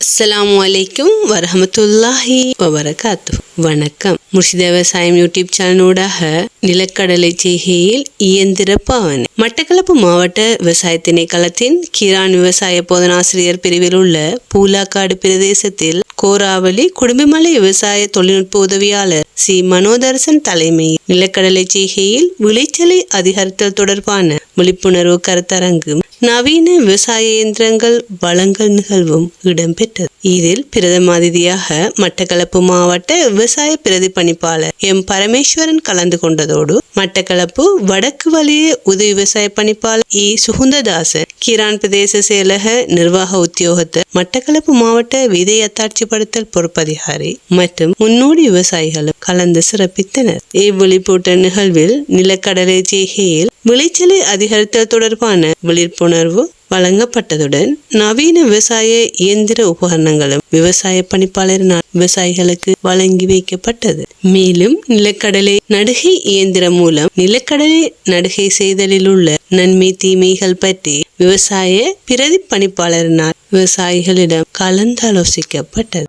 அஸ்ஸலாமு அலைக்கும் வரஹமத்துல்லாஹி வபரகாத்து. வணக்கம். முர்ஷிதா விவசாயம் யூடியூப் சேனலூடாக நிலக்கடலை செய்கையில் இயந்திர பாவனை. மட்டக்களப்பு மாவட்ட விவசாய திணைக்களத்தின் கிரான் விவசாய போதனாசிரியர் பிரிவில் உள்ள பூலாக்காடு பிரதேசத்தில் கோராவளி குடும்பமலை விவசாய தொழில்நுட்ப உதவியாளர் சி மனோதர்சன் தலைமையில் நிலக்கடலை செய்கையில் விளைச்சலை அதிகரித்தல் தொடர்பான விழிப்புணர்வு கருத்தரங்கு நவீன விவசாய இயந்திரங்கள் வழங்கல் நிகழ்வும் இடம்பெற்றது. இதில் பிரதம அதிதியாக மட்டக்களப்பு மாவட்ட விவசாய பிரதிபலிப்பாளர் எம் பரமேஸ்வரன் கலந்து கொண்டதோடு மட்டக்களப்பு வடக்கு வலய உதவி விவசாய பணிப்பாளர் இ சுகுந்ததாசன், கிரான் பிரதேச செயலக நிர்வாக உத்தியோகத்தர், மட்டக்களப்பு மாவட்ட விதை அத்தாட்சிப்படுத்தல் பொறுப்பதிகாரி மற்றும் முன்னோடி விவசாயிகளும் கலந்து சிறப்பித்தனர். இவ்விழிப்பூட்ட நிகழ்வில் நிலக்கடலை செய்கையில் விளைச்சலை அதிகரித்தல் தொடர்பான விழிப்புணர்வு வழங்கப்பட்டதுடன் நவீன விவசாய இயந்திர உபகரணங்களும் விவசாய பணிப்பாளரினால் விவசாயிகளுக்கு வழங்கி வைக்கப்பட்டது. மேலும் நிலக்கடலை நடுகை இயந்திரம் மூலம் நிலக்கடலை நடுகை செய்தலில் உள்ள நன்மை தீமைகள் பற்றி விவசாய பிரதி பணிப்பாளரினால் விவசாயிகளிடம் கலந்தாலோசிக்கப்பட்டது.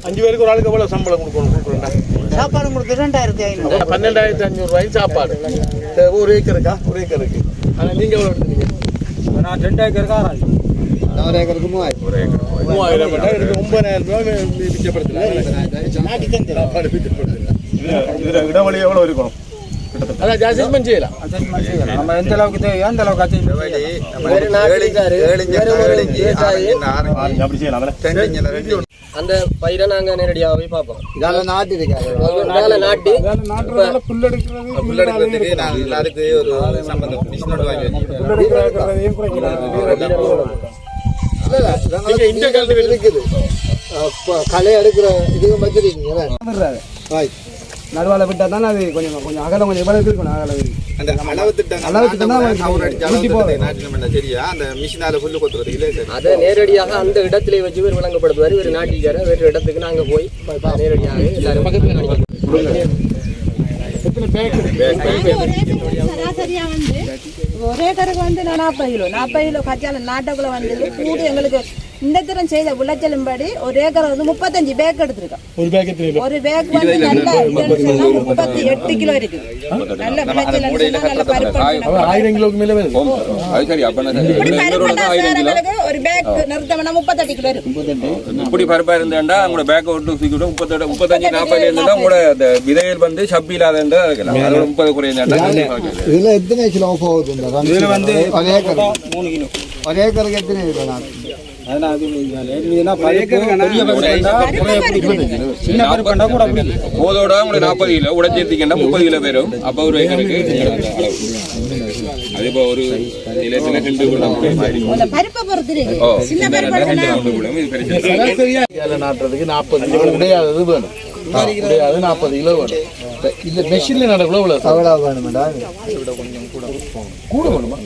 அஞ்சு பேருக்கு ஒரு ஆளுக்கு எவ்வளவு சம்பளம் கொடுக்கணும்? சாப்பாடு கொடுத்து 2500 12,500 ரூபாய் சாப்பாடு ஒரு ஏக்கருக்கா? ஒரு ஏக்கருக்கு. ஆனால் நீங்க எவ்வளவு எடுத்தீங்க? நான் 2 ஏக்கருக்கு 6,000. 4 ஏக்கருக்கு 3000 எனக்கு 9,000 ரூபாய் மிச்சப்படுத்தல. சாப்பாடு மிச்சப்படுத்தல. இடவெளி எவ்வளவு இருக்கும்? அதான் அட்ஜஸ்ட்மெண்ட் செய்யலாம். நம்ம எந்த அளவுக்கு தேவையோ அந்த அளவுக்கு அந்த பயிரை நாங்க நேரடியாகவே பார்ப்போம். நாட்டு களை எடுக்கிற இதுக்கு வச்சிருக்கீங்க. நடுவால விட்டா தானே அது கொஞ்சம் கொஞ்சம் அகலம் கொஞ்சம் எவ்வளவு இருக்கணும். அகலம் அந்த அளவு திட்டம் சரியா அந்த மிஷினால புல்லு கொத்துறது அதை நேரடியாக அந்த இடத்திலே வச்சு வேறு வழங்கப்படுவார். வேறு நாட்டிக்கார வேறு இடத்துக்கு நாங்க போய் நேரடியாக எல்லாரும் சராசரியா வந்து ஒரே கருக்கு வந்து 40 கிலோ கச்சால நாட்டுக்குள்ள வந்து கூடு எங்களுக்கு இந்த தரம் செய்த விளைச்சலும்படி ஒரு ஏக்கர் வந்து 35 பேக் எடுத்திருக்கோம். ஒரு பேக் வந்து நல்ல 38 கிலோ இருக்கு. நல்ல விளைச்சல் நல்ல பருப்பு 1000 கிலோக்கு மேல வருது. ஒரு பேக் நிறுத்தம்னா 38 கிலோ இருக்கு. இப்படி பருப்பா இருந்தா உங்களோட பேக் விட்டு தூக்கிட்டு 35 40 இருந்தா உங்களோட அந்த விதைகள் வந்து சப்பி இல்லாத இருந்தா இருக்கலாம். அதோட 30 குறைந்தா இதுல எத்தனை கிலோ போகுது? இதுல வந்து 1 ஏக்கர் 3 கிலோ. ஒரு ஏக்கருக்கு எத்தனை கிலோ? போதோட உங்களுக்கு 40 கிலோ உடைச்சிருக்கீங்கன்னா 30 கிலோ பேரும் அப்ப ஒரு ஏக்கருக்கு அது இப்போ ஒரு நிலத்துல 2 பருப்பை பொறுத்து இருக்கு. சின்ன பருப்பு நாட்டுறதுக்கு 40 கிலோ உடையாதது வேணும். உடையாது 40 கிலோ வேணும். இந்த மெஷின்ல நடக்குள்ள அவ்வளவு வேணுமாடா? கூட வேணுமா?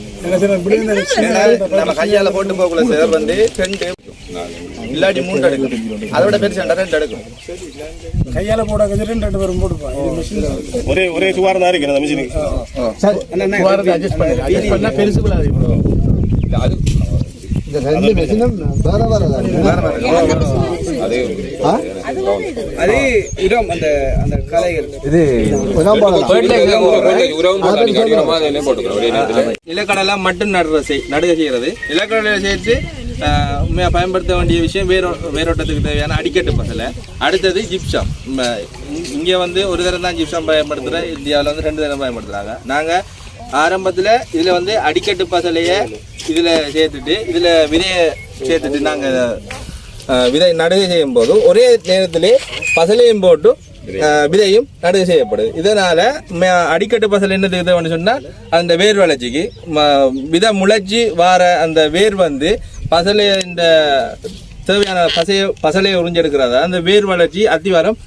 நம்ம கையால போட்டு போகல சார் வந்து 2 இல்லாட்டி 3 எடுக்கும். அதோட பெருசு 2 எடுக்கும். கையால போட 2 பேரும் போட்டுப்போம். ஒரே சுவாரம் தான் இருக்கு அந்த மிஷினுக்கு. சரி சுவாரத்தை அட்ஜஸ்ட் பண்ணா பெருசு விடாது. அது இந்த ரெண்டு மிஷினும் வேற வேற அது இடம் அந்த அந்த கலைகள் இது நிலக்கடலை மட்டும் நடுகை செய்யறது. நிலக்கடலை சேர்த்து பயன்படுத்த வேண்டிய விஷயம் வேரோட்டத்துக்கு தேவையான அடிக்கட்டு பசலை. அடுத்தது ஜிப்சம். இங்கே வந்து ஒரு தரம் தான் ஜிப்சம் பயன்படுத்துகிற. இந்தியாவில் வந்து 2 தரம் பயன்படுத்துகிறாங்க. நாங்கள் ஆரம்பத்தில் இதில் வந்து அடிக்கட்டு பசலையை இதில் சேர்த்துட்டு இதில் விதையை சேர்த்துட்டு நாங்கள் விதை நடுகை செய்யும் போது ஒரே நேரத்திலே பசலையும் போட்டு விதையும் நடுகை செய்யப்படுது. இதனால் அடிக்கட்டு பசலை என்ன தேவைன்னு சொன்னால் அந்த வேர் வளர்ச்சிக்கு விதை முளைச்சி வார அந்த வேர் வந்து பசலை இந்த தேவையான பசலையை உறிஞ்செடுக்கிறதா அந்த வேர் வளர்ச்சி அத்திவாரம்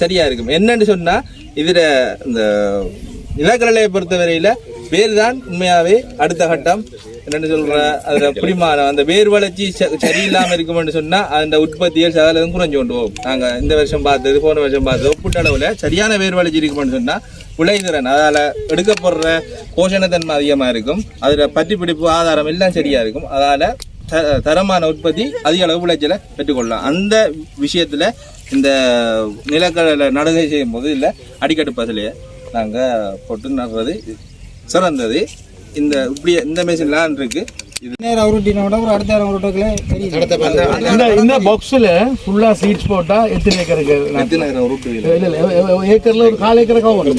சரியாக இருக்கும். என்னன்னு சொன்னால் இதில் இந்த நிலக்கடலையை பொறுத்தவரையில் வேர் தான் உண்மையாவே அடுத்த கட்டம். என்னென்னு சொல்ற அதுல பிடிமானம் அந்த வேர் வளர்ச்சி சரியில்லாம இருக்கும்னு சொன்னா அந்த உற்பத்திகள் சகலம் குறைஞ்சு கொண்டு போகும். நாங்க இந்த வருஷம் பார்த்தது போன வருஷம் பார்த்தது ஒப்பீட்டளவுல சரியான வேர் வளர்ச்சி இருக்கும்னு சொன்னா விளைதிறன் அதால எடுக்கப்படுற போஷணத்தன்மை அதிகமா இருக்கும். அதுல பற்றி பிடிப்பு ஆதாரம் எல்லாம் சரியா இருக்கும். அதால தரமான உற்பத்தி அதிக அளவு விளைச்சலை பெற்றுக்கொள்ளலாம். அந்த விஷயத்துல இந்த நிலக்கடலை நடுகை செய்யும் போது இல்லை அடிக்கட்டு பசலையை நாங்கள் போட்டு நடுறது சிறந்தது. இந்த இப்படி இந்த மெஷின்லாம் இருக்கு. இந்த பாக்ஸ்ல ஃபுல்லா சீட்ஸ் போட்டா எத்தனை ஏக்கருக்கு? ஏக்கர்ல ஒரு 4 ஏக்கருக்கு ஆகும்.